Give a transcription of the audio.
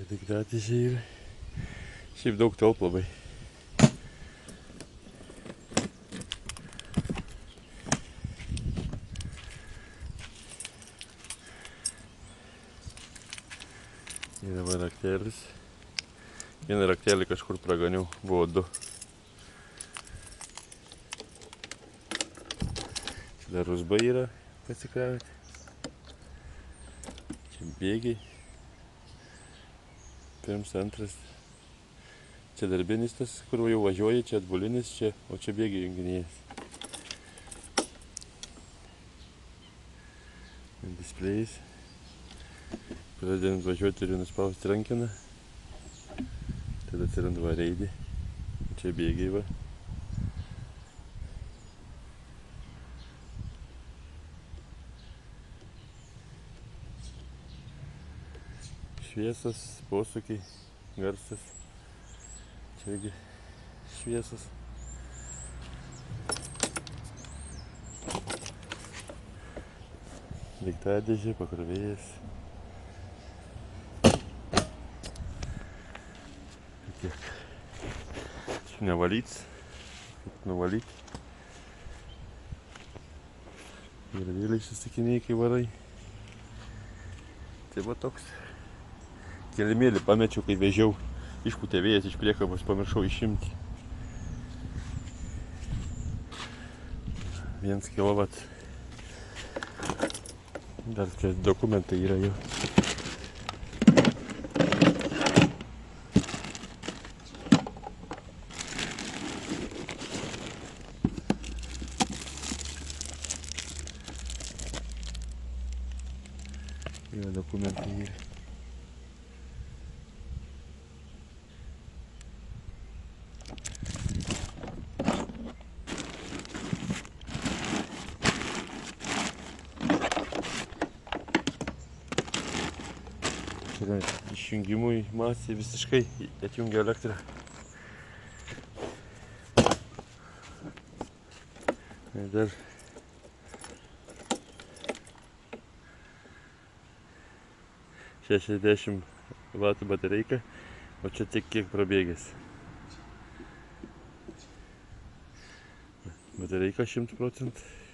Daiktadėžė yra. Šiaip daug telpa labai. Ir dabar raktelis. Vieną raktelį kažkur praganiau, buvo 2. Čia dar rusba yra pasikrauti. Čia bėgiai. Pirms, antras. Čia darbinis tas, kur jau važiuoja, čia atbulinis, čia, o čia bėgiai junginėjas. Displejais. Pradedant važiuoti turiu nuspausti rankeną. Tada atsiranda va reidį. Čia bėgiai va. Šviesas, posūkiai, garsas. Čia irgi šviesas. Daiktadėžė, pakrovėjas. Tiek. Čia nevalyts, kaip nuvalyti. Ir vėl išsisakinėjai, kai varai. Tai buvo toks. Kelimėlį pamečiau, kai vežiau. Išpūtė vėjas iš priekabos, pamiršau išimti. 1 kW. Dar čia dokumentai yra jau. Yra dokumentai yra. Čia išjungimui masė visiškai atjungia elektrą. Ir dar $60 W batareika, o čia tik kiek prabėgęs. Batareika 100%.